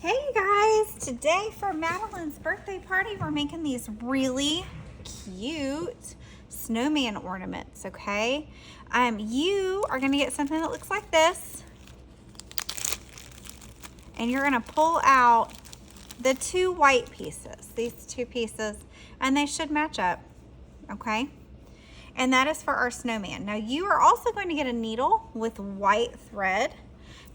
Hey you guys, today for Madeline's birthday party, we're making these really cute snowman ornaments, okay? You are gonna get something that looks like this, and you're gonna pull out the two white pieces, these two pieces, and they should match up, okay? And that is for our snowman. Now you are also going to get a needle with white thread,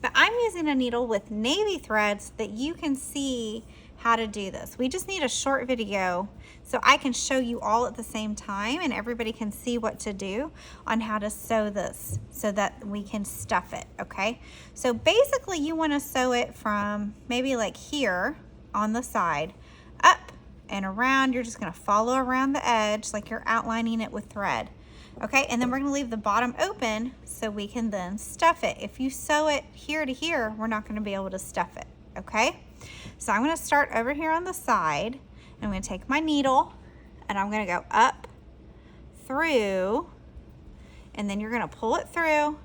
but I'm using a needle with navy thread so that you can see how to do this. We just need a short video so I can show you all at the same time and everybody can see what to do on how to sew this so that we can stuff it, okay? So basically you want to sew it from maybe like here on the side up and around. You're just going to follow around the edge like you're outlining it with thread. Okay, and then we're going to leave the bottom open so we can then stuff it. If you sew it here to here, we're not going to be able to stuff it, okay? So I'm going to start over here on the side. I'm going to take my needle and I'm going to go up through, and then you're going to pull it through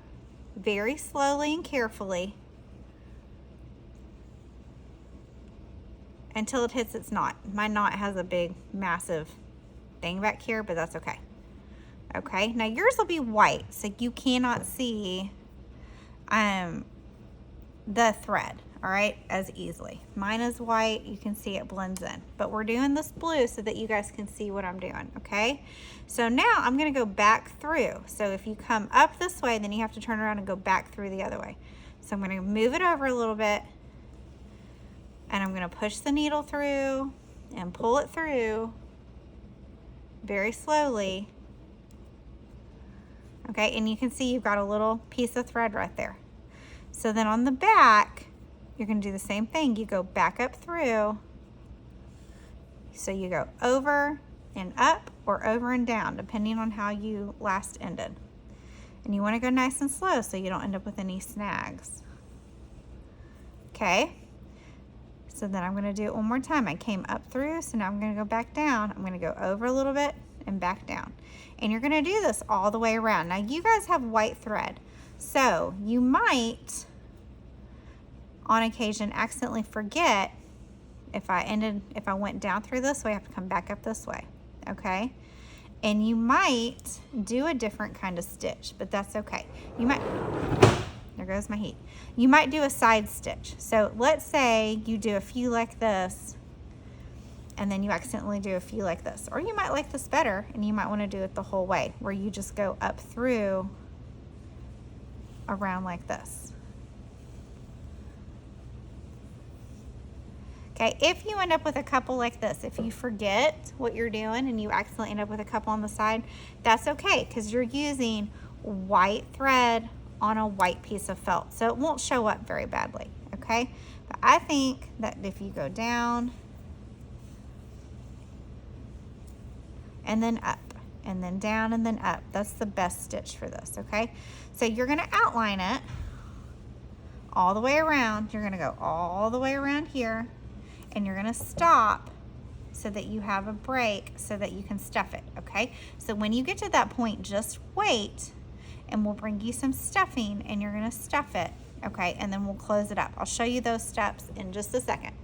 very slowly and carefully until it hits its knot. My knot has a big, massive thing back here, but that's okay. Okay, now yours will be white, so you cannot see the thread, all right, as easily. Mine is white, you can see it blends in, but we're doing this blue so that you guys can see what I'm doing, okay? So now I'm gonna go back through. So if you come up this way, then you have to turn around and go back through the other way. So I'm gonna move it over a little bit, and I'm gonna push the needle through and pull it through very slowly. Okay, and you can see you've got a little piece of thread right there. So then on the back, you're gonna do the same thing. You go back up through. So you go over and up or over and down, depending on how you last ended. And you wanna go nice and slow so you don't end up with any snags. Okay, so then I'm gonna do it one more time. I came up through, so now I'm gonna go back down. I'm gonna go over a little bit and back down. And you're gonna do this all the way around. Now you guys have white thread, so you might on occasion accidentally forget if I went down through this way, I have to come back up this way, okay? And you might do a different kind of stitch, but that's okay. You might, there goes my heat. You might do a side stitch. So let's say you do a few like this, and then you accidentally do a few like this. Or you might like this better, and you might want to do it the whole way, where you just go up through around like this. Okay, if you end up with a couple like this, if you forget what you're doing and you accidentally end up with a couple on the side, that's okay, because you're using white thread on a white piece of felt, so it won't show up very badly, okay? But I think that if you go down, and then up, and then down, and then up. That's the best stitch for this, okay? So you're gonna outline it all the way around. You're gonna go all the way around here, and you're gonna stop so that you have a break so that you can stuff it, okay? So when you get to that point, just wait, and we'll bring you some stuffing, and you're gonna stuff it, okay? And then we'll close it up. I'll show you those steps in just a second.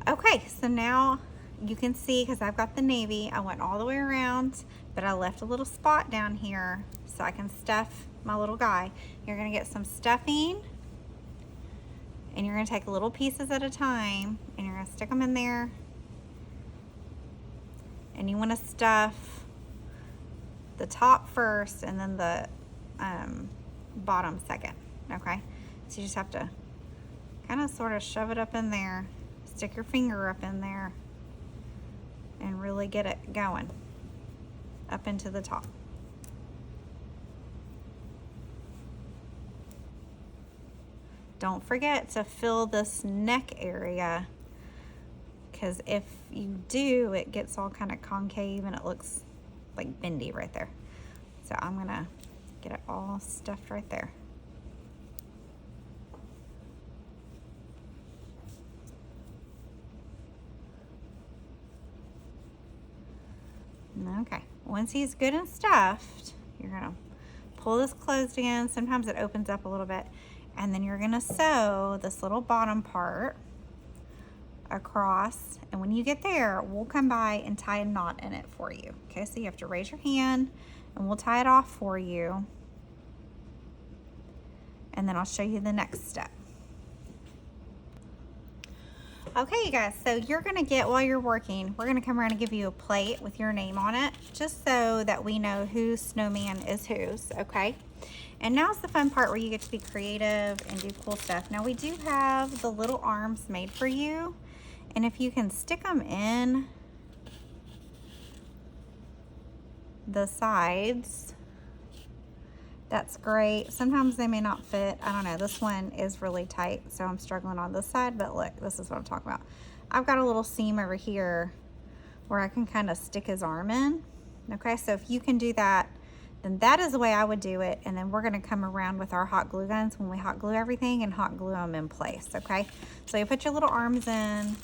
Okay, so now you can see, because I've got the navy, I went all the way around, but I left a little spot down here so I can stuff my little guy. You're gonna get some stuffing, and you're gonna take little pieces at a time, and you're gonna stick them in there, and you wanna stuff the top first and then the bottom second, okay? So you just have to kind of sort of shove it up in there, stick your finger up in there, and really get it going up into the top. Don't forget to fill this neck area, because if you do, it gets all kind of concave and it looks like bendy right there. So I'm gonna get it all stuffed right there. Okay, once he's good and stuffed, you're gonna pull this closed again. Sometimes it opens up a little bit, And then you're gonna sew this little bottom part across, and when you get there, we'll come by and tie a knot in it for you. Okay, so you have to raise your hand and we'll tie it off for you. And then I'll show you the next step. Okay, you guys, so you're gonna get, while you're working, we're gonna come around and give you a plate with your name on it, just so that we know whose snowman is whose, okay? And now's the fun part where you get to be creative and do cool stuff. Now we do have the little arms made for you, and if you can stick them in the sides, that's great. Sometimes they may not fit. I don't know. This one is really tight, so I'm struggling on this side, but look, this is what I'm talking about. I've got a little seam over here where I can kind of stick his arm in. Okay, so if you can do that, then that is the way I would do it. And then we're gonna come around with our hot glue guns when we hot glue everything and hot glue them in place, okay? So you put your little arms in,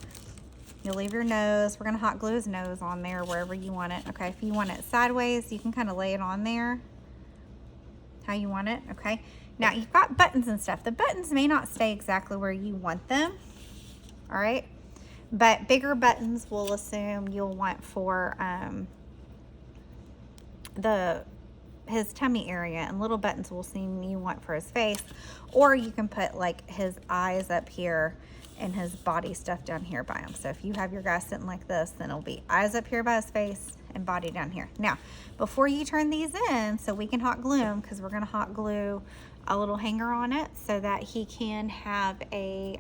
you'll leave your nose. We're gonna hot glue his nose on there wherever you want it, okay? If you want it sideways, you can kind of lay it on there how you want it, okay? Now you've got buttons and stuff. The buttons may not stay exactly where you want them, all right? But bigger buttons we'll assume you'll want for his tummy area, and little buttons we'll assume you want for his face, or you can put like his eyes up here and his body stuff down here by him. So if you have your guy sitting like this, then it'll be eyes up here by his face and body down here. Now, before you turn these in, so we can hot glue them, because we're gonna hot glue a little hanger on it so that he can have a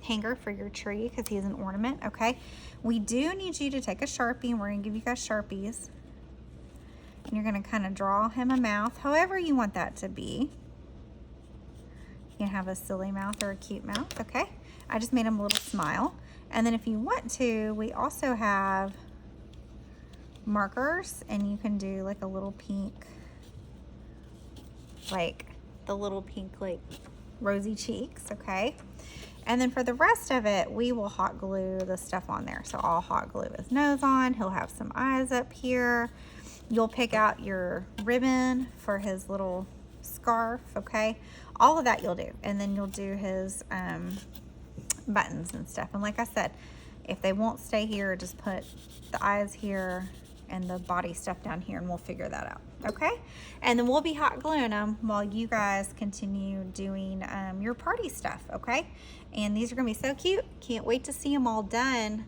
hanger for your tree, because he's an ornament, okay? We do need you to take a Sharpie, and we're gonna give you guys Sharpies. And you're gonna kind of draw him a mouth, however you want that to be. You can have a silly mouth or a cute mouth, okay? I just made him a little smile. And then if you want to, we also have markers, and you can do like a little pink, like the little pink like rosy cheeks, okay? And then for the rest of it, we will hot glue the stuff on there. So I'll hot glue his nose on. He'll have some eyes up here. You'll pick out your ribbon for his little scarf, okay? All of that you'll do. And then you'll do his buttons and stuff. And like I said, if they won't stay here, just put the eyes here and the body stuff down here, and we'll figure that out, okay? And then we'll be hot gluing them while you guys continue doing your party stuff, okay? And these are gonna be so cute. Can't wait to see them all done.